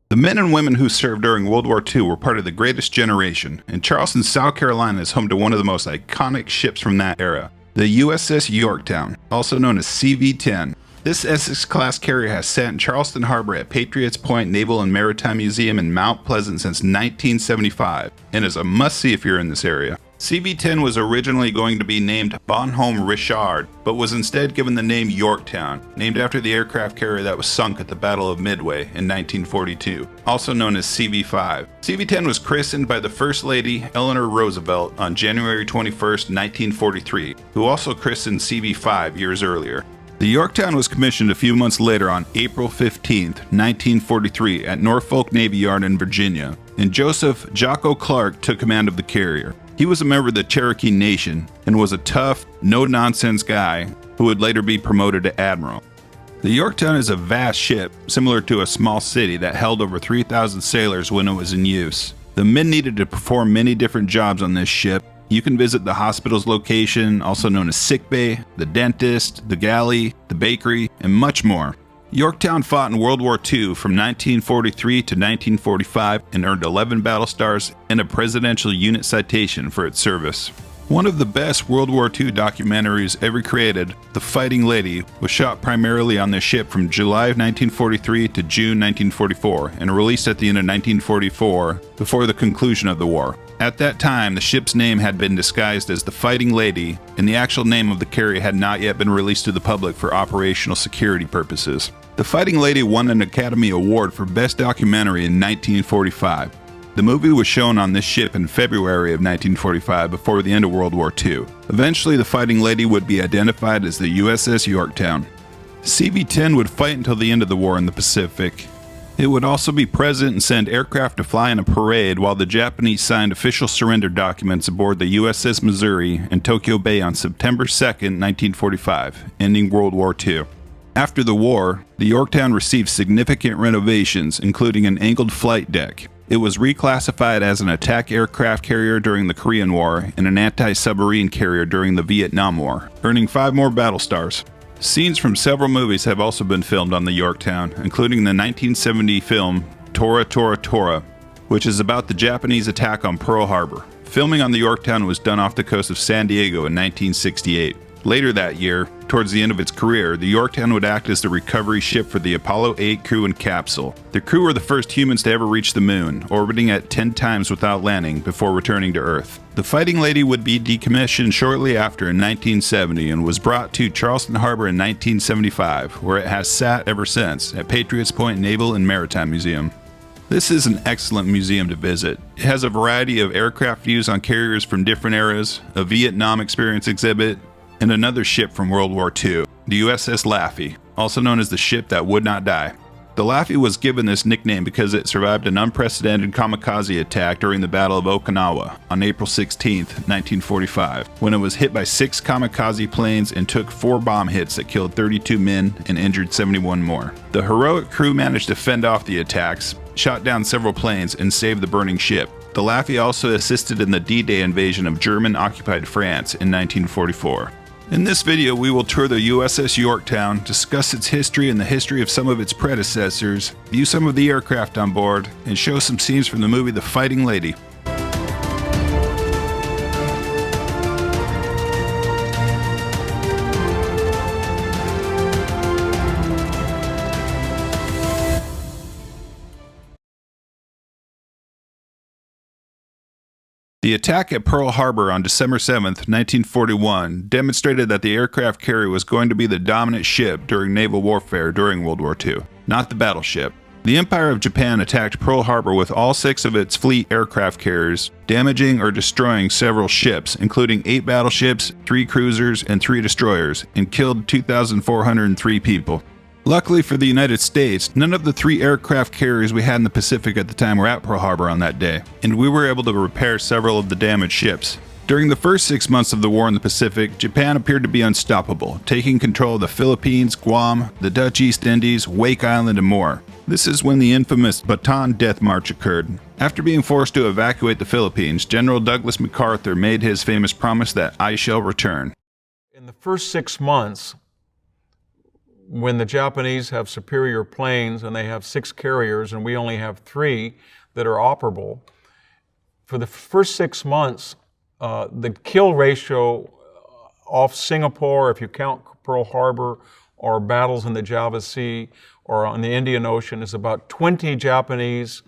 The men and women who served during World War II were part of the greatest generation, and Charleston, South Carolina is home to one of the most iconic ships from that era, the USS Yorktown, also known as CV10. This Essex Class carrier has sat in Charleston Harbor at Patriots Point Naval and Maritime Museum in Mount Pleasant since 1975, and is a must-see if you're in this area. CV10 was originally going to be named Bonhomme Richard, but was instead given the name Yorktown, named after the aircraft carrier that was sunk at the Battle of Midway in 1942, also known as CV5. CV10 was christened by the First Lady Eleanor Roosevelt on January 21, 1943, who also christened CV5 years earlier. The Yorktown was commissioned a few months later on April 15, 1943 at Norfolk Navy Yard in Virginia, and Joseph Jocko Clark took command of the carrier. He was a member of the Cherokee Nation and was a tough, no-nonsense guy who would later be promoted to admiral. The Yorktown is a vast ship, similar to a small city that held over 3,000 sailors when it was in use. The men needed to perform many different jobs on this ship. You can visit the hospital's location, also known as sick bay, the dentist, the galley, the bakery, and much more. Yorktown fought in World War II from 1943 to 1945 and earned 11 battle stars and a Presidential Unit Citation for its service. One of the best World War II documentaries ever created, The Fighting Lady, was shot primarily on this ship from July of 1943 to June 1944 and released at the end of 1944 before the conclusion of the war. At that time, the ship's name had been disguised as the Fighting Lady, and the actual name of the carrier had not yet been released to the public for operational security purposes. The Fighting Lady won an Academy Award for Best Documentary in 1945. The movie was shown on this ship in February of 1945 before the end of World War II. Eventually, the Fighting Lady would be identified as the USS Yorktown. CV-10 would fight until the end of the war in the Pacific. It would also be present and send aircraft to fly in a parade while the Japanese signed official surrender documents aboard the USS Missouri in Tokyo Bay on September 2, 1945, ending World War II. After the war, the Yorktown received significant renovations, including an angled flight deck. It was reclassified as an attack aircraft carrier during the Korean War and an anti-submarine carrier during the Vietnam War, earning 5 more battle stars. Scenes from several movies have also been filmed on the Yorktown, including the 1970 film Tora, Tora, Tora, which is about the Japanese attack on Pearl Harbor. Filming on the Yorktown was done off the coast of San Diego in 1968. Later that year, towards the end of its career, the Yorktown would act as the recovery ship for the Apollo 8 crew and capsule. The crew were the first humans to ever reach the moon, orbiting at 10 times without landing before returning to Earth. The Fighting Lady would be decommissioned shortly after in 1970 and was brought to Charleston Harbor in 1975, where it has sat ever since at Patriots Point Naval and Maritime Museum. This is an excellent museum to visit. It has a variety of aircraft views on carriers from different eras, a Vietnam experience exhibit, and another ship from World War II, the USS Laffey, also known as the ship that would not die. The Laffey was given this nickname because it survived an unprecedented kamikaze attack during the Battle of Okinawa on April 16, 1945, when it was hit by 6 kamikaze planes and took 4 bomb hits that killed 32 men and injured 71 more. The heroic crew managed to fend off the attacks, shot down several planes, and saved the burning ship. The Laffey also assisted in the D-Day invasion of German-occupied France in 1944. In this video, we will tour the USS Yorktown, discuss its history and the history of some of its predecessors, view some of the aircraft on board, and show some scenes from the movie The Fighting Lady. The attack at Pearl Harbor on December 7, 1941, demonstrated that the aircraft carrier was going to be the dominant ship during naval warfare during World War II, not the battleship. The Empire of Japan attacked Pearl Harbor with all 6 of its fleet aircraft carriers, damaging or destroying several ships, including 8 battleships, 3 cruisers, and 3 destroyers, and killed 2,403 people. Luckily for the United States, none of the 3 aircraft carriers we had in the Pacific at the time were at Pearl Harbor on that day, and we were able to repair several of the damaged ships. During the first 6 months of the war in the Pacific, Japan appeared to be unstoppable, taking control of the Philippines, Guam, the Dutch East Indies, Wake Island, and more. This is when the infamous Bataan Death March occurred. After being forced to evacuate the Philippines, General Douglas MacArthur made his famous promise that I shall return. In the first 6 months, when the Japanese have superior planes and they have 6 carriers and we only have 3 that are operable, for the first 6 months, the kill ratio off Singapore, if you count Pearl Harbor, or battles in the Java Sea or on the Indian Ocean, is about 20 Japanese.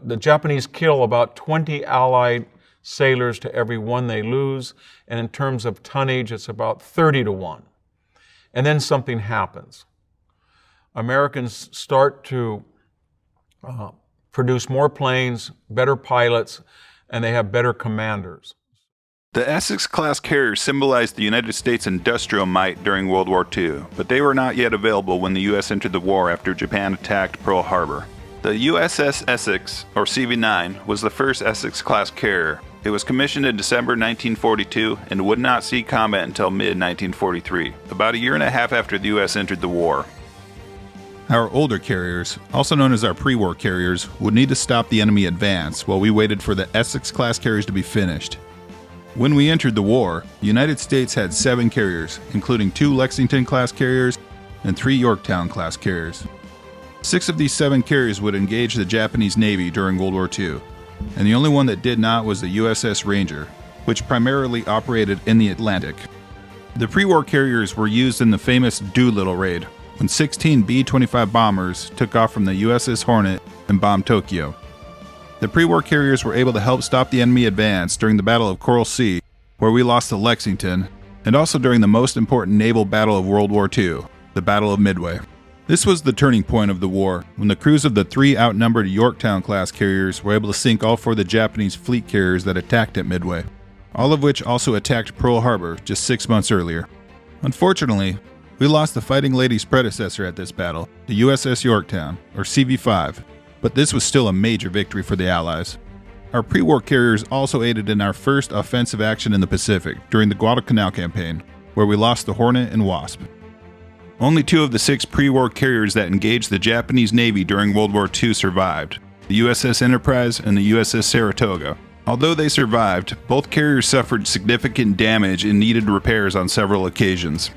The Japanese kill about 20 Allied sailors to every 1 they lose, and in terms of tonnage, it's about 30 to 1. And then something happens. Americans start to produce more planes, better pilots, and they have better commanders. The Essex Class carriers symbolized the United States' industrial might during World War II, but they were not yet available when the U.S. entered the war after Japan attacked Pearl Harbor. The USS Essex, or CV-9, was the first Essex Class carrier. It was commissioned in December 1942 and would not see combat until mid-1943, about a year and a half after the U.S. entered the war. Our older carriers, also known as our pre-war carriers, would need to stop the enemy advance while we waited for the Essex Class carriers to be finished. When we entered the war, the United States had 7 carriers, including 2 Lexington Class carriers and 3 Yorktown Class carriers. 6 of these 7 carriers would engage the Japanese Navy during World War II, and the only one that did not was the USS Ranger, which primarily operated in the Atlantic. The pre-war carriers were used in the famous Doolittle raid, when 16 B-25 bombers took off from the USS Hornet and bombed Tokyo. The pre-war carriers were able to help stop the enemy advance during the Battle of Coral Sea, where we lost to Lexington, and also during the most important naval battle of World War II, the Battle of Midway. This was the turning point of the war, when the crews of the 3 outnumbered Yorktown-class carriers were able to sink all 4 of the Japanese fleet carriers that attacked at Midway, all of which also attacked Pearl Harbor just 6 months earlier. Unfortunately, we lost the Fighting Lady's predecessor at this battle, the USS Yorktown, or CV-5, but this was still a major victory for the Allies. Our pre-war carriers also aided in our first offensive action in the Pacific during the Guadalcanal campaign, where we lost the Hornet and Wasp. Only 2 of the 6 pre-war carriers that engaged the Japanese Navy during World War II survived, the USS Enterprise and the USS Saratoga. Although they survived, both carriers suffered significant damage and needed repairs on several occasions.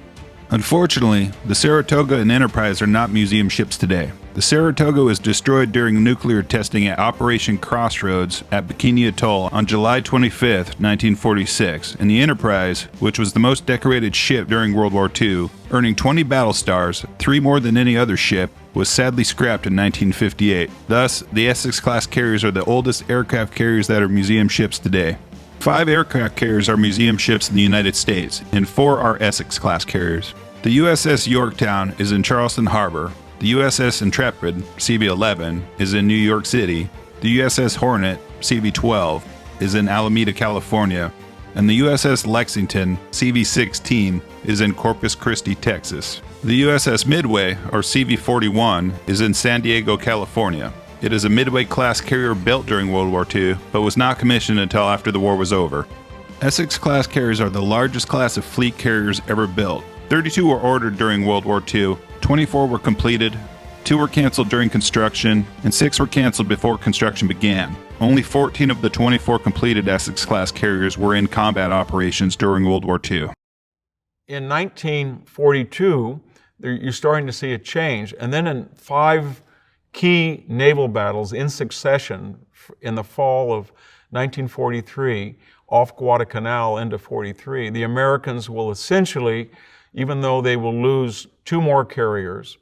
Unfortunately, the Saratoga and Enterprise are not museum ships today. The Saratoga was destroyed during nuclear testing at Operation Crossroads at Bikini Atoll on July 25, 1946, and the Enterprise, which was the most decorated ship during World War II, earning 20 battle stars, 3 more than any other ship, was sadly scrapped in 1958. Thus, the Essex-class carriers are the oldest aircraft carriers that are museum ships today. 5 aircraft carriers are museum ships in the United States, and 4 are Essex-class carriers. The USS Yorktown is in Charleston Harbor. The USS Intrepid, CV-11, is in New York City. The USS Hornet, CV-12, is in Alameda, California. And the USS Lexington, CV-16, is in Corpus Christi, Texas. The USS Midway, or CV-41, is in San Diego, California. It is a Midway-class carrier built during World War II, but was not commissioned until after the war was over. Essex-class carriers are the largest class of fleet carriers ever built. 32 were ordered during World War II, 24 were completed, 2 were canceled during construction, and 6 were canceled before construction began. Only 14 of the 24 completed Essex-class carriers were in combat operations during World War II. In 1942, you're starting to see a change, and then in 5 key naval battles in succession in the fall of 1943, off Guadalcanal into 43, the Americans will essentially, even though they will lose 2 more carriers,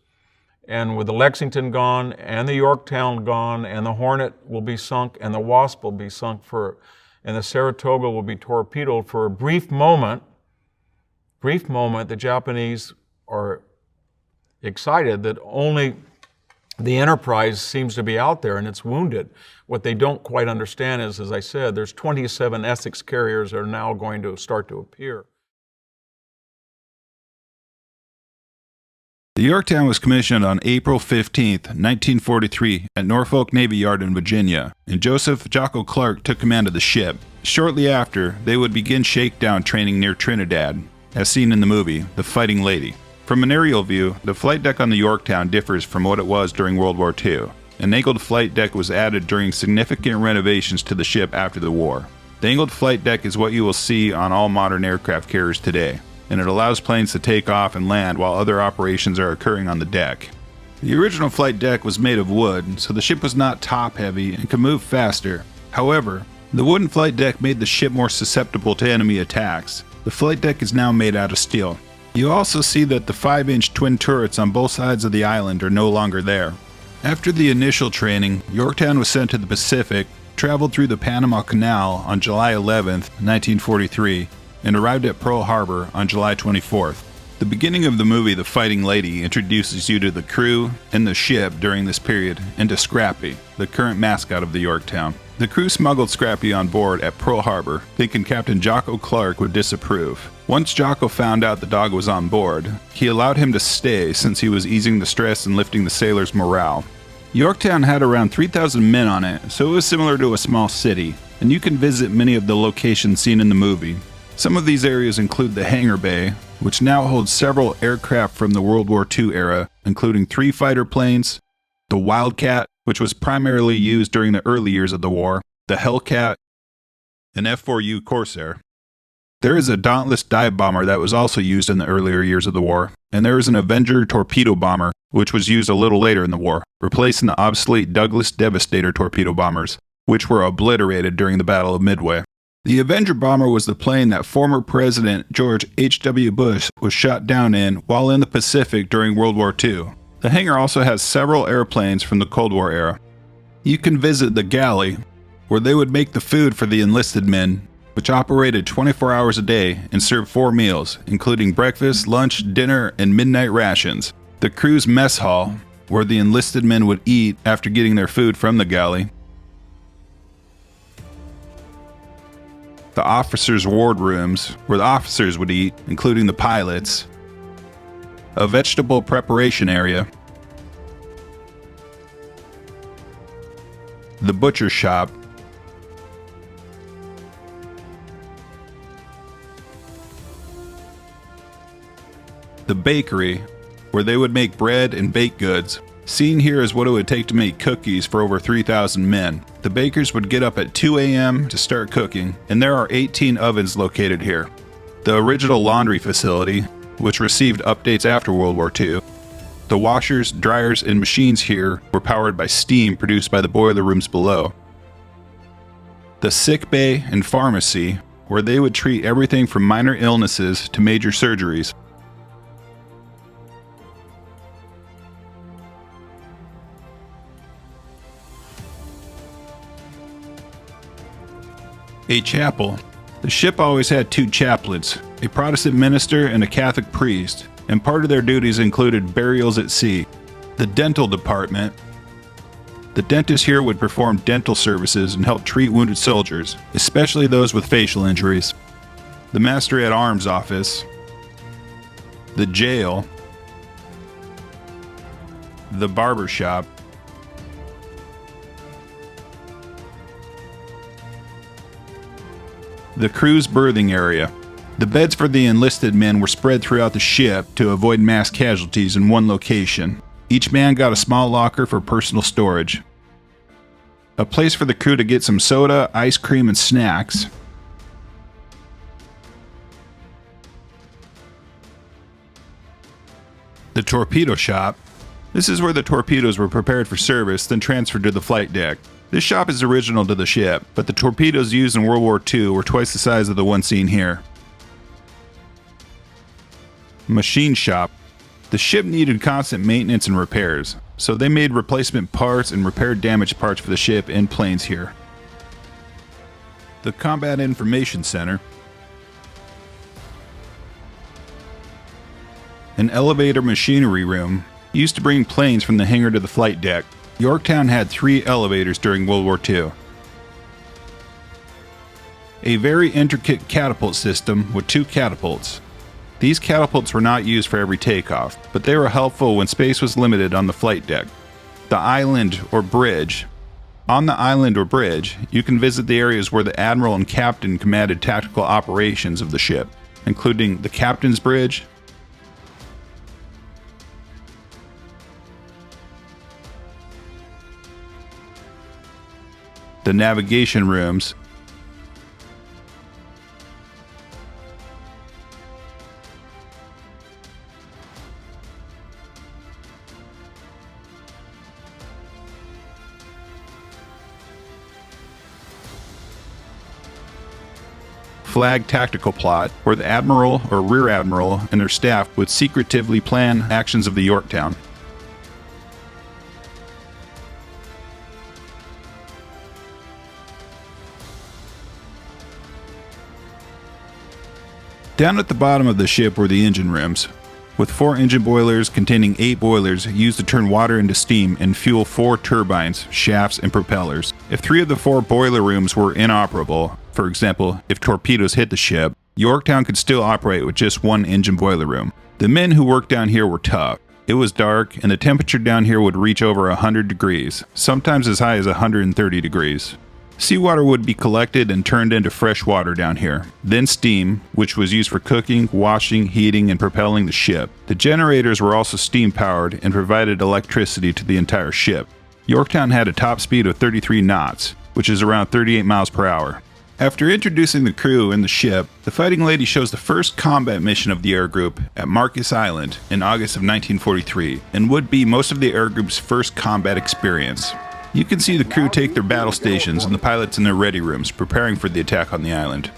and with the Lexington gone, and the Yorktown gone, and the Hornet will be sunk, and the Wasp will be sunk and the Saratoga will be torpedoed for a brief moment, the Japanese are excited that only the Enterprise seems to be out there and it's wounded. What they don't quite understand is, as I said, there's 27 Essex carriers that are now going to start to appear. The Yorktown was commissioned on April 15, 1943 at Norfolk Navy Yard in Virginia, and Joseph Jocko Clark took command of the ship. Shortly after, they would begin shakedown training near Trinidad, as seen in the movie, The Fighting Lady. From an aerial view, the flight deck on the Yorktown differs from what it was during World War II. An angled flight deck was added during significant renovations to the ship after the war. The angled flight deck is what you will see on all modern aircraft carriers today. and it allows planes to take off and land while other operations are occurring on the deck. The original flight deck was made of wood, so the ship was not top-heavy and could move faster. However, the wooden flight deck made the ship more susceptible to enemy attacks. The flight deck is now made out of steel. You also see that the 5-inch twin turrets on both sides of the island are no longer there. After the initial training, Yorktown was sent to the Pacific, traveled through the Panama Canal on July 11, 1943, and arrived at Pearl Harbor on July 24th. The beginning of the movie, The Fighting Lady, introduces you to the crew and the ship during this period, and to Scrappy, the current mascot of the Yorktown. The crew smuggled Scrappy on board at Pearl Harbor, thinking Captain Jocko Clark would disapprove. Once Jocko found out the dog was on board, he allowed him to stay since he was easing the stress and lifting the sailors' morale. Yorktown had around 3,000 men on it, so it was similar to a small city, and you can visit many of the locations seen in the movie. Some of these areas include the hangar bay, which now holds several aircraft from the World War II era, including 3 fighter planes, the Wildcat, which was primarily used during the early years of the war, the Hellcat, and F-4U Corsair. There is a Dauntless dive bomber that was also used in the earlier years of the war, and there is an Avenger torpedo bomber, which was used a little later in the war, replacing the obsolete Douglas Devastator torpedo bombers, which were obliterated during the Battle of Midway. The Avenger bomber was the plane that former President George H.W. Bush was shot down in while in the Pacific during World War II. The hangar also has several airplanes from the Cold War era. You can visit the galley, where they would make the food for the enlisted men, which operated 24 hours a day and served 4 meals, including breakfast, lunch, dinner, and midnight rations. The crew's mess hall, where the enlisted men would eat after getting their food from the galley. The officers' wardrooms, where the officers would eat, including the pilots. A vegetable preparation area. The butcher shop. The bakery, where they would make bread and baked goods. Seen here is what it would take to make cookies for over 3,000 men. The bakers would get up at 2 a.m. to start cooking, and there are 18 ovens located here. The original laundry facility, which received updates after World War II. The washers, dryers, and machines here were powered by steam produced by the boiler rooms below. The sick bay and pharmacy, where they would treat everything from minor illnesses to major surgeries. A chapel. The ship always had 2 chaplains, a Protestant minister and a Catholic priest, and part of their duties included burials at sea. The dental department. The dentist here would perform dental services and help treat wounded soldiers, especially those with facial injuries. The master-at-arms office. The jail. The barber shop. The crew's berthing area. The beds for the enlisted men were spread throughout the ship to avoid mass casualties in one location. Each man got a small locker for personal storage. A place for the crew to get some soda, ice cream, and snacks. The torpedo shop. This is where the torpedoes were prepared for service, then transferred to the flight deck. This shop is original to the ship, but the torpedoes used in World War II were twice the size of the one seen here. Machine shop. The ship needed constant maintenance and repairs, so they made replacement parts and repaired damaged parts for the ship and planes here. The Combat Information Center. An elevator machinery room used to bring planes from the hangar to the flight deck. Yorktown had 3 elevators during World War II. A very intricate catapult system with 2 catapults. These catapults were not used for every takeoff, but they were helpful when space was limited on the flight deck. The island or bridge. On the island or bridge, you can visit the areas where the admiral and captain commanded tactical operations of the ship, including the captain's bridge, the navigation rooms, flag tactical plot where the admiral or rear admiral and their staff would secretively plan actions of the Yorktown. Down at the bottom of the ship were the engine rooms, with 4 engine boilers containing 8 boilers used to turn water into steam and fuel 4 turbines, shafts, and propellers. If 3 of the 4 boiler rooms were inoperable, for example, if torpedoes hit the ship, Yorktown could still operate with just 1 engine boiler room. The men who worked down here were tough. It was dark, and the temperature down here would reach over 100 degrees, sometimes as high as 130 degrees. Seawater would be collected and turned into fresh water down here. Then steam, which was used for cooking, washing, heating, and propelling the ship. The generators were also steam-powered and provided electricity to the entire ship. Yorktown had a top speed of 33 knots, which is around 38 miles per hour. After introducing the crew and the ship, the Fighting Lady shows the first combat mission of the air group at Marcus Island in August of 1943, and would be most of the air group's first combat experience. You can see the crew take their battle stations and the pilots in their ready rooms, preparing for the attack on the island.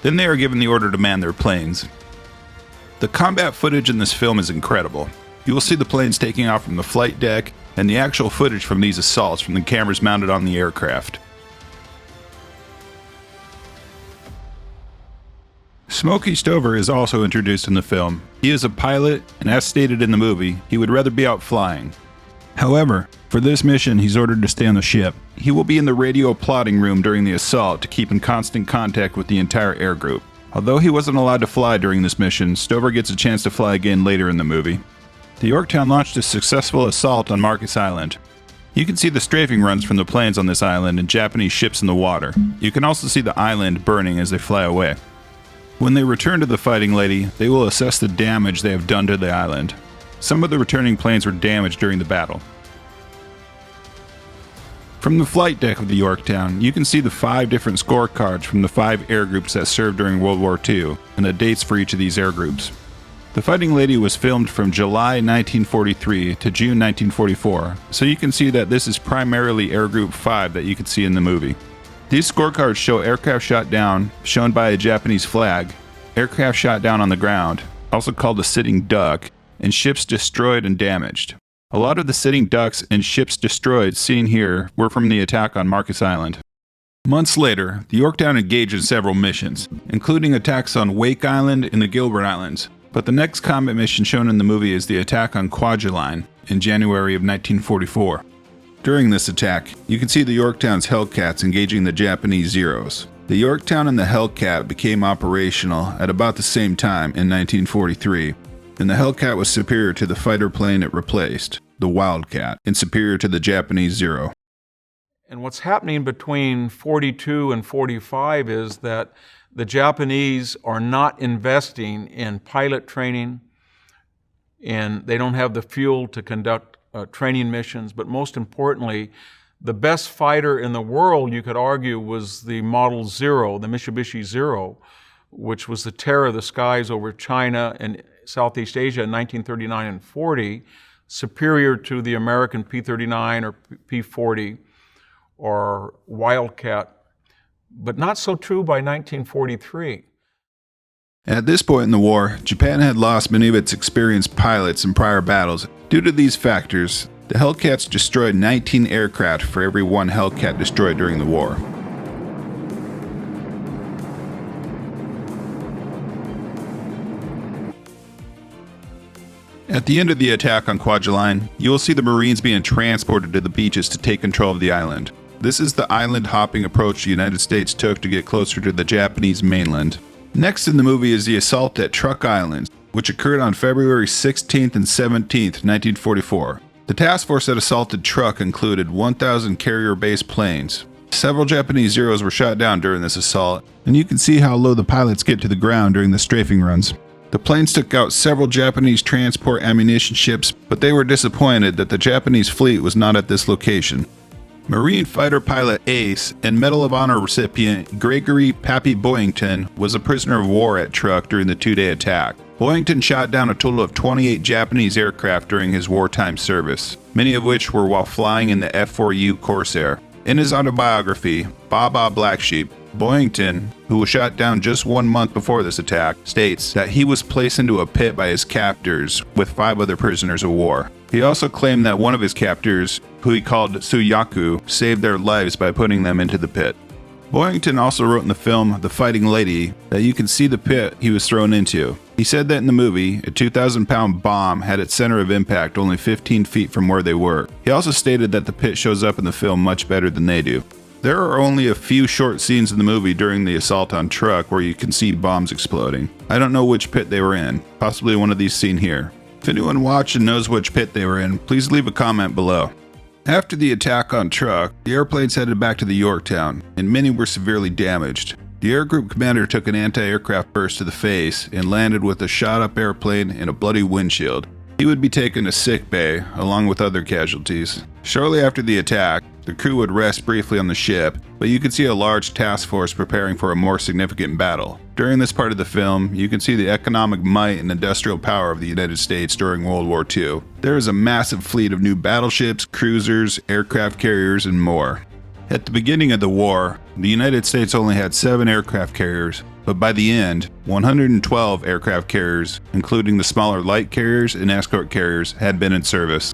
Then they are given the order to man their planes. The combat footage in this film is incredible. You will see the planes taking off from the flight deck and the actual footage from these assaults from the cameras mounted on the aircraft. Smokey Stover is also introduced in the film. He is a pilot, and as stated in the movie, he would rather be out flying. However, for this mission, he's ordered to stay on the ship. He will be in the radio plotting room during the assault to keep in constant contact with the entire air group. Although he wasn't allowed to fly during this mission, Stover gets a chance to fly again later in the movie. The Yorktown launched a successful assault on Marcus Island. You can see the strafing runs from the planes on this island and Japanese ships in the water. You can also see the island burning as they fly away. When they return to the Fighting Lady, they will assess the damage they have done to the island. Some of the returning planes were damaged during the battle. From the flight deck of the Yorktown, you can see the 5 different scorecards from the 5 air groups that served during World War II, and the dates for each of these air groups. The Fighting Lady was filmed from July 1943 to June 1944, so you can see that this is primarily Air Group 5 that you can see in the movie. These scorecards show aircraft shot down, shown by a Japanese flag, aircraft shot down on the ground, also called a sitting duck, and ships destroyed and damaged. A lot of the sitting ducks and ships destroyed seen here were from the attack on Marcus Island. Months later, the Yorktown engaged in several missions, including attacks on Wake Island and the Gilbert Islands, but the next combat mission shown in the movie is the attack on Kwajalein in January of 1944. During this attack, you can see the Yorktown's Hellcats engaging the Japanese Zeros. The Yorktown and the Hellcat became operational at about the same time in 1943, and the Hellcat was superior to the fighter plane it replaced, the Wildcat, and superior to the Japanese Zero. And what's happening between 42 and 45 is that the Japanese are not investing in pilot training, and they don't have the fuel to conduct training missions, but most importantly, the best fighter in the world, you could argue, was the Model Zero, the Mitsubishi Zero, which was the terror of the skies over China and Southeast Asia in 1939 and 40, superior to the American P-39 or P-40 or Wildcat, but not so true by 1943. At this point in the war, Japan had lost many of its experienced pilots in prior battles. Due to these factors, the Hellcats destroyed 19 aircraft for every 1 Hellcat destroyed during the war. At the end of the attack on Kwajalein, you will see the Marines being transported to the beaches to take control of the island. This is the island hopping approach the United States took to get closer to the Japanese mainland. Next in the movie is the assault at Truk Island, which occurred on February 16th and 17th, 1944. The task force that assaulted Truk included 1,000 carrier-based planes. Several Japanese Zeros were shot down during this assault, and you can see how low the pilots get to the ground during the strafing runs. The planes took out several Japanese transport ammunition ships, but they were disappointed that the Japanese fleet was not at this location. Marine fighter pilot ace and Medal of Honor recipient Gregory Pappy Boyington was a prisoner of war at Truk during the two-day attack. Boyington shot down a total of 28 Japanese aircraft during his wartime service, many of which were while flying in the F-4U Corsair. In his autobiography, Baba Black Sheep, Boyington, who was shot down just 1 month before this attack, states that he was placed into a pit by his captors with 5 other prisoners of war. He also claimed that one of his captors, who he called Suyaku, saved their lives by putting them into the pit. Boyington also wrote in the film The Fighting Lady that you can see the pit he was thrown into. He said that in the movie, a 2,000-pound bomb had its center of impact only 15 feet from where they were. He also stated that the pit shows up in the film much better than they do. There are only a few short scenes in the movie during the assault on Truk where you can see bombs exploding. I don't know which pit they were in, possibly one of these seen here. If anyone watched and knows which pit they were in, please leave a comment below. After the attack on Truk, the airplanes headed back to the Yorktown, and many were severely damaged. The air group commander took an anti-aircraft burst to the face and landed with a shot-up airplane and a bloody windshield. He would be taken to sick bay, along with other casualties. Shortly after the attack, the crew would rest briefly on the ship, but you could see a large task force preparing for a more significant battle. During this part of the film, you can see the economic might and industrial power of the United States during World War II. There is a massive fleet of new battleships, cruisers, aircraft carriers, and more. At the beginning of the war, the United States only had 7 aircraft carriers, but by the end, 112 aircraft carriers, including the smaller light carriers and escort carriers, had been in service.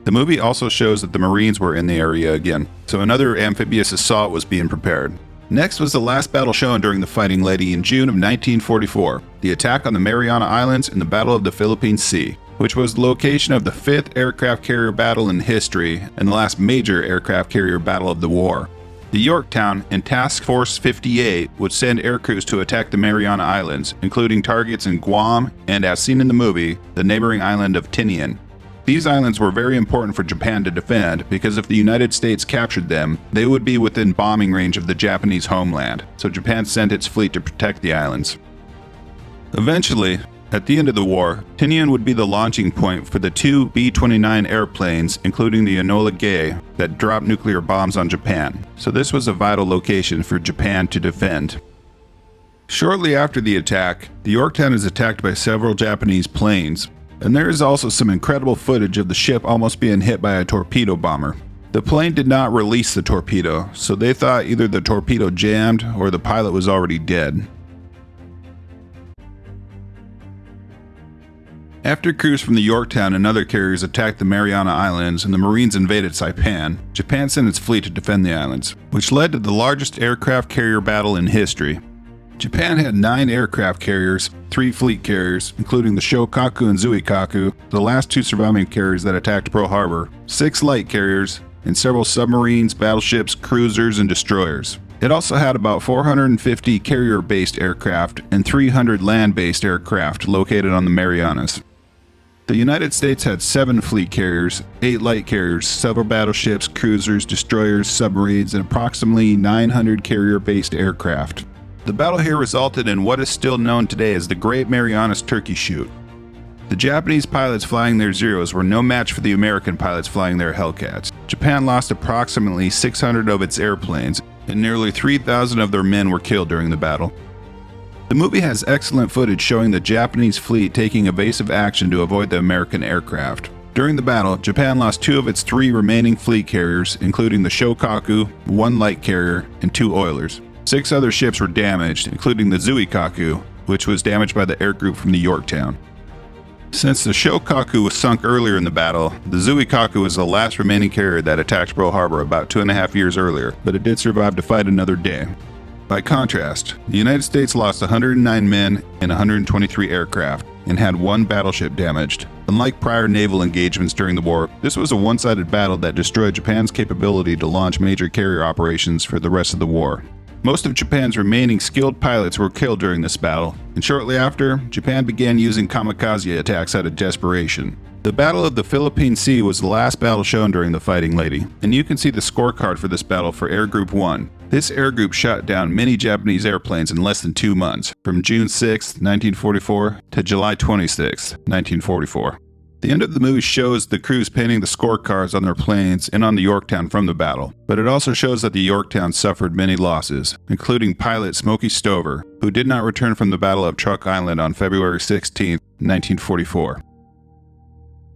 The movie also shows that the Marines were in the area again, so another amphibious assault was being prepared. Next was the last battle shown during the Fighting Lady in June of 1944, the attack on the Mariana Islands and the Battle of the Philippine Sea, which was the location of the 5th aircraft carrier battle in history and the last major aircraft carrier battle of the war. The Yorktown and Task Force 58 would send aircrews to attack the Mariana Islands, including targets in Guam and, as seen in the movie, the neighboring island of Tinian. These islands were very important for Japan to defend because if the United States captured them, they would be within bombing range of the Japanese homeland, so Japan sent its fleet to protect the islands. Eventually, at the end of the war, Tinian would be the launching point for the 2 B-29 airplanes, including the Enola Gay, that dropped nuclear bombs on Japan, so this was a vital location for Japan to defend. Shortly after the attack, the Yorktown is attacked by several Japanese planes, and there is also some incredible footage of the ship almost being hit by a torpedo bomber. The plane did not release the torpedo, so they thought either the torpedo jammed or the pilot was already dead. After crews from the Yorktown and other carriers attacked the Mariana Islands and the Marines invaded Saipan, Japan sent its fleet to defend the islands, which led to the largest aircraft carrier battle in history. Japan had 9 aircraft carriers, 3 fleet carriers, including the Shokaku and Zuikaku, the last 2 surviving carriers that attacked Pearl Harbor, 6 light carriers, and several submarines, battleships, cruisers, and destroyers. It also had about 450 carrier-based aircraft and 300 land-based aircraft located on the Marianas. The United States had 7 fleet carriers, 8 light carriers, several battleships, cruisers, destroyers, submarines, and approximately 900 carrier-based aircraft. The battle here resulted in what is still known today as the Great Marianas Turkey Shoot. The Japanese pilots flying their Zeros were no match for the American pilots flying their Hellcats. Japan lost approximately 600 of its airplanes, and nearly 3,000 of their men were killed during the battle. The movie has excellent footage showing the Japanese fleet taking evasive action to avoid the American aircraft. During the battle, Japan lost 2 of its 3 remaining fleet carriers, including the Shokaku, 1 light carrier, and 2 oilers. 6 other ships were damaged, including the Zuikaku, which was damaged by the air group from the Yorktown. Since the Shokaku was sunk earlier in the battle, the Zuikaku was the last remaining carrier that attacked Pearl Harbor about 2.5 years earlier, but it did survive to fight another day. By contrast, the United States lost 109 men and 123 aircraft, and had 1 battleship damaged. Unlike prior naval engagements during the war, this was a one-sided battle that destroyed Japan's capability to launch major carrier operations for the rest of the war. Most of Japan's remaining skilled pilots were killed during this battle, and shortly after, Japan began using kamikaze attacks out of desperation. The Battle of the Philippine Sea was the last battle shown during the Fighting Lady, and you can see the scorecard for this battle for Air Group 1. This air group shot down many Japanese airplanes in less than 2 months, from June 6, 1944 to July 26, 1944. The end of the movie shows the crews painting the scorecards on their planes and on the Yorktown from the battle, but it also shows that the Yorktown suffered many losses, including pilot Smokey Stover, who did not return from the Battle of Truk Island on February 16, 1944.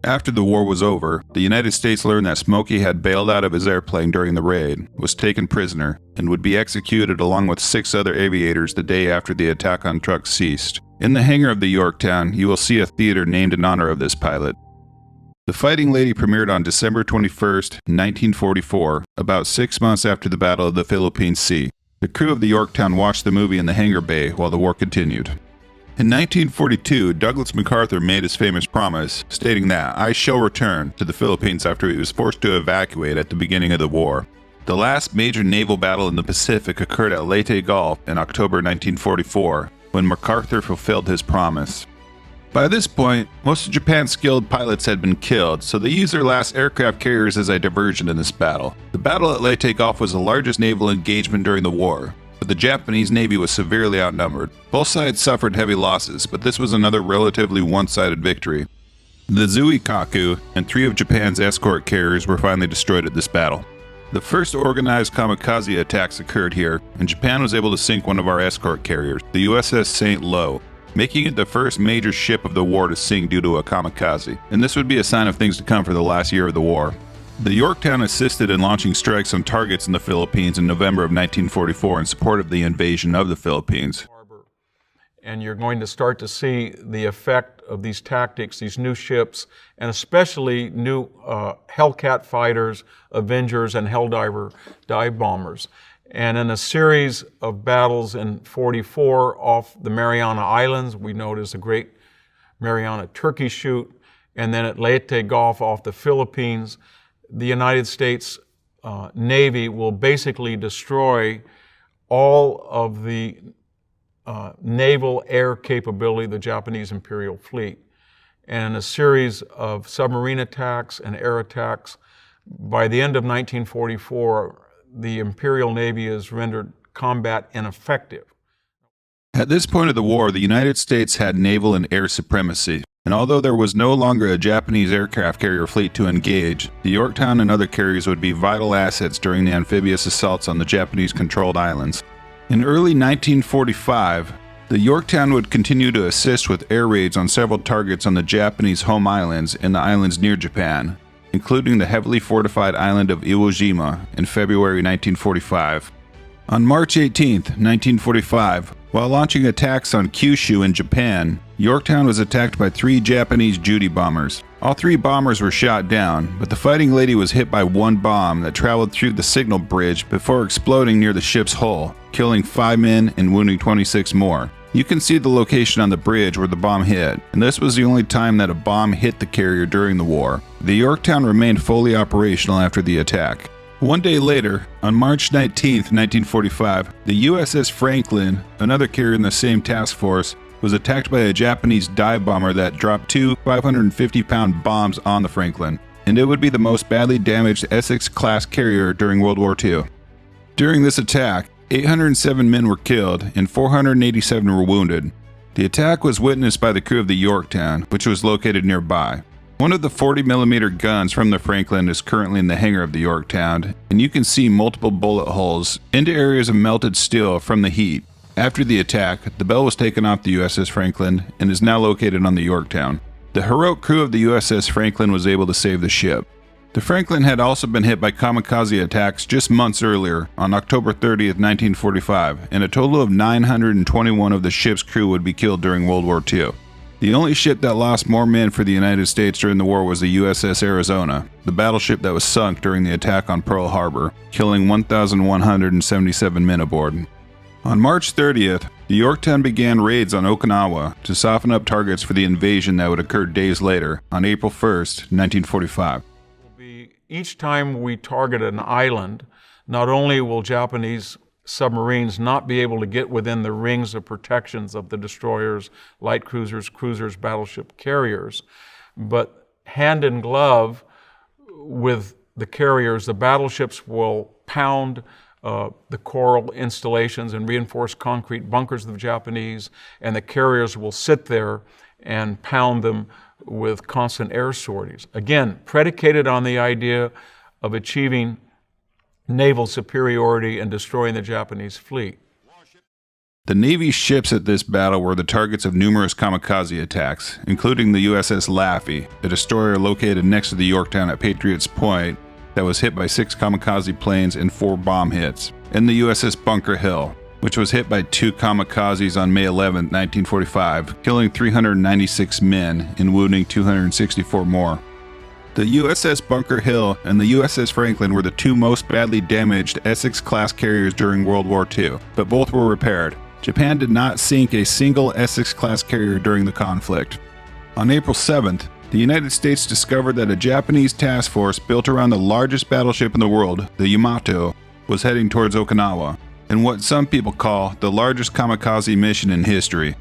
After the war was over, the United States learned that Smokey had bailed out of his airplane during the raid, was taken prisoner, and would be executed along with 6 other aviators the day after the attack on Truk ceased. In the hangar of the Yorktown, you will see a theater named in honor of this pilot. The Fighting Lady premiered on December 21, 1944, about 6 months after the Battle of the Philippine Sea. The crew of the Yorktown watched the movie in the hangar bay while the war continued. In 1942, Douglas MacArthur made his famous promise, stating that I shall return to the Philippines after he was forced to evacuate at the beginning of the war. The last major naval battle in the Pacific occurred at Leyte Gulf in October 1944, when MacArthur fulfilled his promise. By this point, most of Japan's skilled pilots had been killed, so they used their last aircraft carriers as a diversion in this battle. The battle at Leyte Gulf was the largest naval engagement during the war, but the Japanese Navy was severely outnumbered. Both sides suffered heavy losses, but this was another relatively one-sided victory. The Zuikaku and 3 of Japan's escort carriers were finally destroyed at this battle. The first organized kamikaze attacks occurred here, and Japan was able to sink one of our escort carriers, the USS St. Lo, making it the first major ship of the war to sink due to a kamikaze, and this would be a sign of things to come for the last year of the war. The Yorktown assisted in launching strikes on targets in the Philippines in November of 1944 in support of the invasion of the Philippines. And you're going to start to see the effect of these tactics, these new ships, and especially new Hellcat fighters, Avengers, and Helldiver dive bombers. And in a series of battles in 44 off the Mariana Islands, we know it as the Great Mariana Turkey Shoot, and then at Leyte Gulf off the Philippines, the United States Navy will basically destroy all of the naval air capability of the Japanese Imperial Fleet. And in a series of submarine attacks and air attacks, by the end of 1944, the Imperial Navy is rendered combat ineffective. At this point of the war, the United States had naval and air supremacy, and although there was no longer a Japanese aircraft carrier fleet to engage, the Yorktown and other carriers would be vital assets during the amphibious assaults on the Japanese-controlled islands. In early 1945, the Yorktown would continue to assist with air raids on several targets on the Japanese home islands and the islands near Japan, including the heavily fortified island of Iwo Jima in February 1945. On March 18, 1945, while launching attacks on Kyushu in Japan, Yorktown was attacked by 3 Japanese Judy bombers. All 3 bombers were shot down, but the Fighting Lady was hit by one bomb that traveled through the signal bridge before exploding near the ship's hull, killing 5 men and wounding 26 more. You can see the location on the bridge where the bomb hit, and this was the only time that a bomb hit the carrier during the war. The Yorktown remained fully operational after the attack. One day later, on March 19, 1945, the USS Franklin, another carrier in the same task force, was attacked by a Japanese dive bomber that dropped 2 550-pound bombs on the Franklin, and it would be the most badly damaged Essex Class carrier during World War II. During this attack, 807 men were killed and 487 were wounded. The attack was witnessed by the crew of the Yorktown, which was located nearby. One of the 40mm guns from the Franklin is currently in the hangar of the Yorktown, and you can see multiple bullet holes into areas of melted steel from the heat. After the attack, the bell was taken off the USS Franklin and is now located on the Yorktown. The heroic crew of the USS Franklin was able to save the ship. The Franklin had also been hit by kamikaze attacks just months earlier, on October 30, 1945, and a total of 921 of the ship's crew would be killed during World War II. The only ship that lost more men for the United States during the war was the USS Arizona, the battleship that was sunk during the attack on Pearl Harbor, killing 1,177 men aboard. On March 30th, the Yorktown began raids on Okinawa to soften up targets for the invasion that would occur days later, on April 1st, 1945. Each time we target an island, not only will Japanese submarines not be able to get within the rings of protections of the destroyers, light cruisers, battleship carriers, but hand in glove with the carriers, the battleships will pound the coral installations and reinforced concrete bunkers of the Japanese, and the carriers will sit there and pound them with constant air sorties. Again, predicated on the idea of achieving naval superiority and destroying the Japanese fleet. The Navy's ships at this battle were the targets of numerous kamikaze attacks, including the USS Laffey, a destroyer located next to the Yorktown at Patriots Point that was hit by 6 kamikaze planes and 4 bomb hits, and the USS Bunker Hill, which was hit by 2 kamikazes on May 11, 1945, killing 396 men and wounding 264 more. The USS Bunker Hill and the USS Franklin were the 2 most badly damaged Essex Class carriers during World War II, but both were repaired. Japan did not sink a single Essex Class carrier during the conflict. On April 7th, the United States discovered that a Japanese task force built around the largest battleship in the world, the Yamato, was heading towards Okinawa, in what some people call the largest kamikaze mission in history.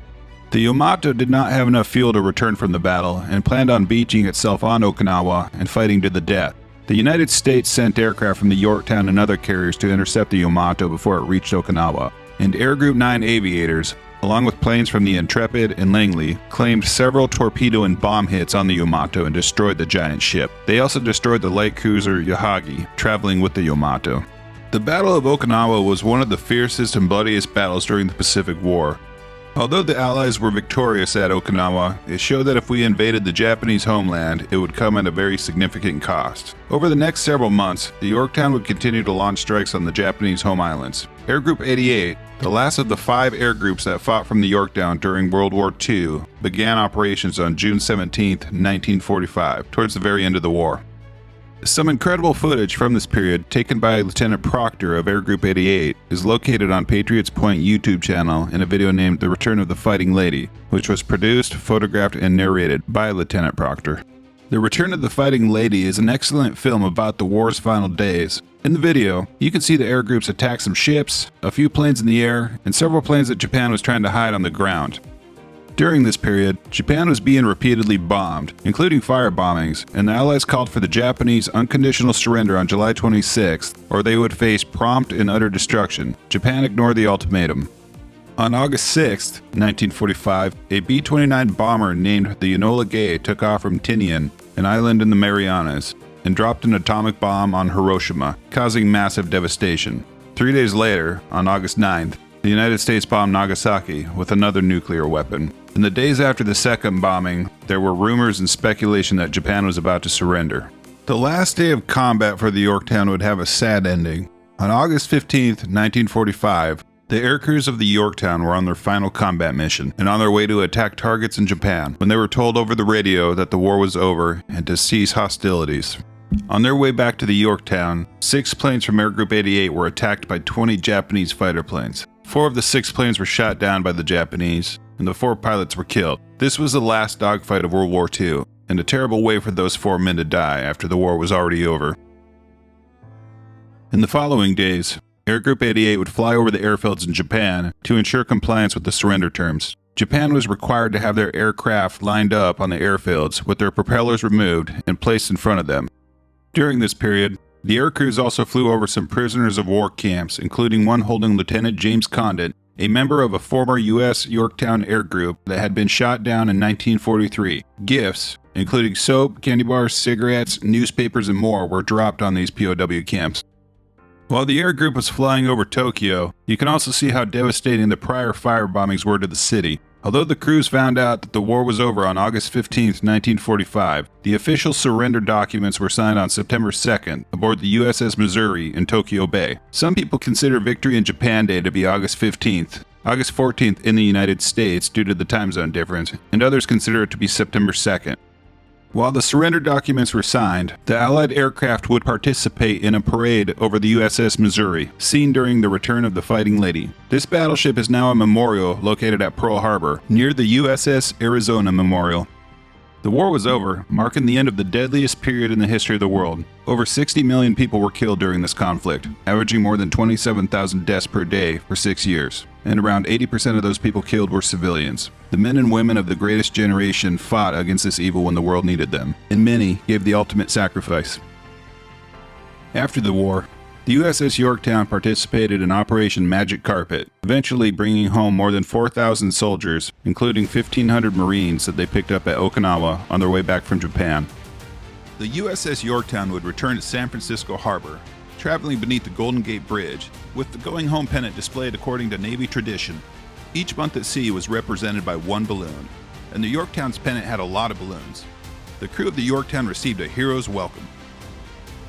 The Yamato did not have enough fuel to return from the battle and planned on beaching itself on Okinawa and fighting to the death. The United States sent aircraft from the Yorktown and other carriers to intercept the Yamato before it reached Okinawa, and Air Group 9 aviators, along with planes from the Intrepid and Langley, claimed several torpedo and bomb hits on the Yamato and destroyed the giant ship. They also destroyed the light cruiser Yahagi, traveling with the Yamato. The Battle of Okinawa was one of the fiercest and bloodiest battles during the Pacific War. Although the Allies were victorious at Okinawa, it showed that if we invaded the Japanese homeland, it would come at a very significant cost. Over the next several months, the Yorktown would continue to launch strikes on the Japanese home islands. Air Group 88, the last of the 5 air groups that fought from the Yorktown during World War II, began operations on June 17, 1945, towards the very end of the war. Some incredible footage from this period, taken by Lieutenant Proctor of Air Group 88, is located on Patriots Point YouTube channel in a video named The Return of the Fighting Lady, which was produced, photographed, and narrated by Lieutenant Proctor. The Return of the Fighting Lady is an excellent film about the war's final days. In the video, you can see the air groups attack some ships, a few planes in the air, and several planes that Japan was trying to hide on the ground. During this period, Japan was being repeatedly bombed, including fire bombings, and the Allies called for the Japanese unconditional surrender on July 26th, or they would face prompt and utter destruction. Japan ignored the ultimatum. On August 6, 1945, a B-29 bomber named the Enola Gay took off from Tinian, an island in the Marianas, and dropped an atomic bomb on Hiroshima, causing massive devastation. 3 days later, on August 9th, the United States bombed Nagasaki with another nuclear weapon. In the days after the second bombing, there were rumors and speculation that Japan was about to surrender. The last day of combat for the Yorktown would have a sad ending. On August 15, 1945, the air crews of the Yorktown were on their final combat mission and on their way to attack targets in Japan when they were told over the radio that the war was over and to cease hostilities. On their way back to the Yorktown, 6 planes from Air Group 88 were attacked by 20 Japanese fighter planes. 4 of the 6 planes were shot down by the Japanese, and the 4 pilots were killed. This was the last dogfight of World War II, and a terrible way for those 4 men to die after the war was already over. In the following days, Air Group 88 would fly over the airfields in Japan to ensure compliance with the surrender terms. Japan was required to have their aircraft lined up on the airfields with their propellers removed and placed in front of them. During this period, the air crews also flew over some prisoners of war camps, including one holding Lieutenant James Condit, a member of a former U.S. Yorktown air group that had been shot down in 1943. Gifts, including soap, candy bars, cigarettes, newspapers, and more, were dropped on these POW camps. While the air group was flying over Tokyo, you can also see how devastating the prior fire bombings were to the city. Although the crews found out that the war was over on August 15, 1945, the official surrender documents were signed on September 2nd aboard the USS Missouri in Tokyo Bay. Some people consider Victory in Japan Day to be August 15th, August 14th in the United States due to the time zone difference, and others consider it to be September 2nd. While the surrender documents were signed, the Allied aircraft would participate in a parade over the USS Missouri, seen during the Return of the Fighting Lady. This battleship is now a memorial located at Pearl Harbor, near the USS Arizona Memorial. The war was over, marking the end of the deadliest period in the history of the world. Over 60 million people were killed during this conflict, averaging more than 27,000 deaths per day for 6 years. And around 80% of those people killed were civilians. The men and women of the greatest generation fought against this evil when the world needed them, and many gave the ultimate sacrifice. After the war, The USS Yorktown participated in Operation Magic Carpet, eventually bringing home more than 4,000 soldiers, including 1,500 Marines that they picked up at Okinawa on their way back from Japan. The USS Yorktown would return to San Francisco Harbor, traveling beneath the Golden Gate Bridge, with the going home pennant displayed according to Navy tradition. Each month at sea was represented by one balloon, and the Yorktown's pennant had a lot of balloons. The crew of the Yorktown received a hero's welcome.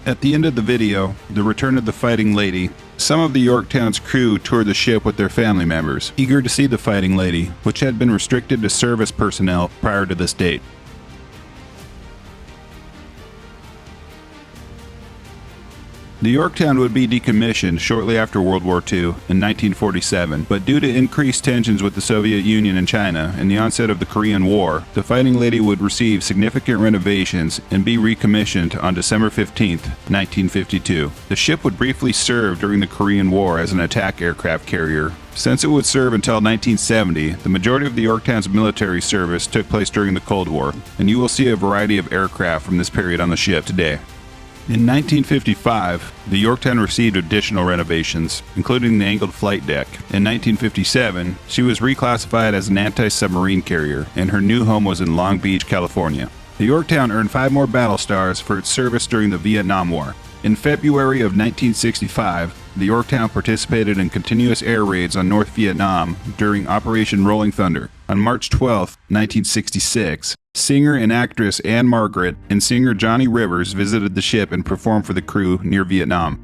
At the end of the video, The Return of the Fighting Lady, some of the Yorktown's crew toured the ship with their family members, eager to see the Fighting Lady, which had been restricted to service personnel prior to this date. The Yorktown would be decommissioned shortly after World War II in 1947, but due to increased tensions with the Soviet Union and China and the onset of the Korean War, the Fighting Lady would receive significant renovations and be recommissioned on December 15, 1952. The ship would briefly serve during the Korean War as an attack aircraft carrier. Since it would serve until 1970, the majority of the Yorktown's military service took place during the Cold War, and you will see a variety of aircraft from this period on the ship today. In 1955, the Yorktown received additional renovations, including the angled flight deck. In 1957, she was reclassified as an anti-submarine carrier, and her new home was in Long Beach, California. The Yorktown earned 5 more battle stars for its service during the Vietnam War. In February of 1965, the Yorktown participated in continuous air raids on North Vietnam during Operation Rolling Thunder. On March 12, 1966, singer and actress Anne Margaret and singer Johnny Rivers visited the ship and performed for the crew near Vietnam.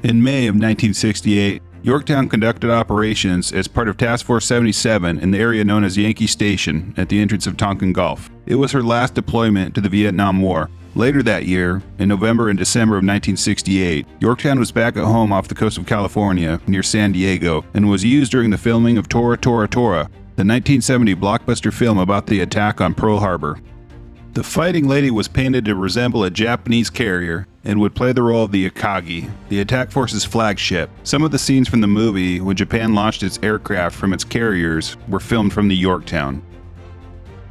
In May of 1968, Yorktown conducted operations as part of Task Force 77 in the area known as Yankee Station at the entrance of Tonkin Gulf. It was her last deployment to the Vietnam War. Later that year, in November and December of 1968, Yorktown was back at home off the coast of California near San Diego and was used during the filming of Tora, Tora, Tora, the 1970 blockbuster film about the attack on Pearl Harbor. The Fighting Lady was painted to resemble a Japanese carrier and would play the role of the Akagi, the attack force's flagship. Some of the scenes from the movie, when Japan launched its aircraft from its carriers, were filmed from the Yorktown.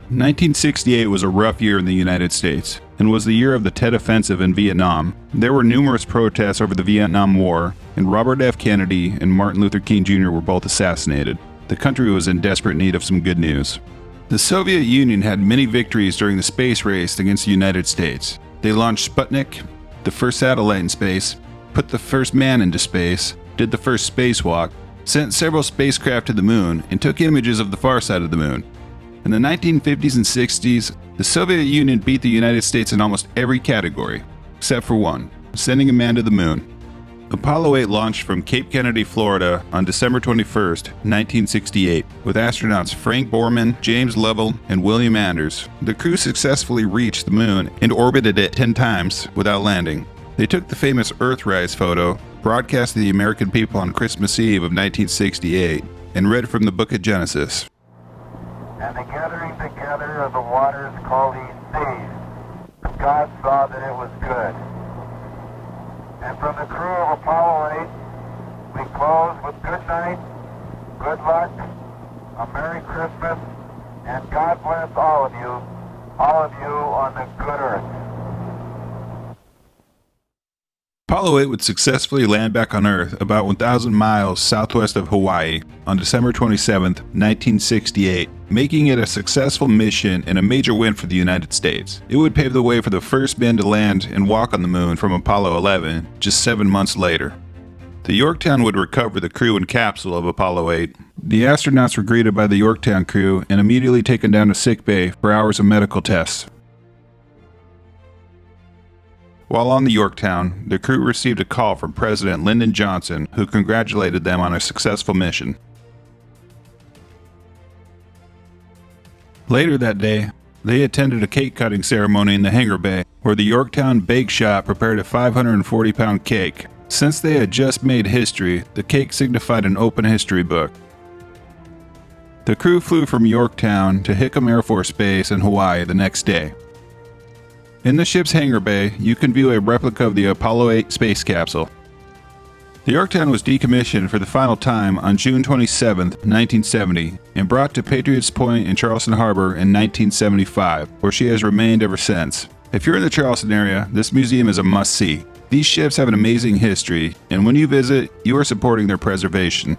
1968 was a rough year in the United States, and was the year of the Tet Offensive in Vietnam. There were numerous protests over the Vietnam War, and Robert F. Kennedy and Martin Luther King Jr. were both assassinated. The country was in desperate need of some good news. The Soviet Union had many victories during the space race against the United States. They launched Sputnik, the first satellite in space, put the first man into space, did the first spacewalk, sent several spacecraft to the moon, and took images of the far side of the moon. In the 1950s and 60s, the Soviet Union beat the United States in almost every category, except for one, sending a man to the moon. Apollo 8 launched from Cape Kennedy, Florida on December 21, 1968, with astronauts Frank Borman, James Lovell, and William Anders. The crew successfully reached the moon and orbited it 10 times without landing. They took the famous Earthrise photo, broadcast to the American people on Christmas Eve of 1968, and read from the Book of Genesis. And the gathering together of the waters called he seas. God saw that it was good. And from the crew of Apollo 8, we close with good night, good luck, a Merry Christmas, and God bless all of you on the good earth. Apollo 8 would successfully land back on Earth about 1,000 miles southwest of Hawaii on December 27, 1968, making it a successful mission and a major win for the United States. It would pave the way for the first men to land and walk on the moon from Apollo 11 just 7 months later. The Yorktown would recover the crew and capsule of Apollo 8. The astronauts were greeted by the Yorktown crew and immediately taken down to sickbay for hours of medical tests. While on the Yorktown, the crew received a call from President Lyndon Johnson, who congratulated them on a successful mission. Later that day, they attended a cake-cutting ceremony in the hangar bay, where the Yorktown Bake Shop prepared a 540-pound cake. Since they had just made history, the cake signified an open history book. The crew flew from Yorktown to Hickam Air Force Base in Hawaii the next day. In the ship's hangar bay, you can view a replica of the Apollo 8 space capsule. The Yorktown was decommissioned for the final time on June 27, 1970, and brought to Patriots Point in Charleston Harbor in 1975, where she has remained ever since. If you're in the Charleston area, this museum is a must-see. These ships have an amazing history, and when you visit, you are supporting their preservation.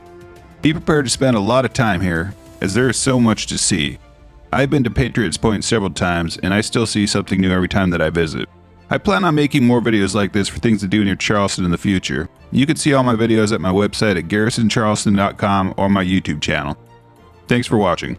Be prepared to spend a lot of time here, as there is so much to see. I've been to Patriots Point several times, and I still see something new every time that I visit. I plan on making more videos like this for things to do near Charleston in the future. You can see all my videos at my website at garrisoncharleston.com or my YouTube channel. Thanks for watching.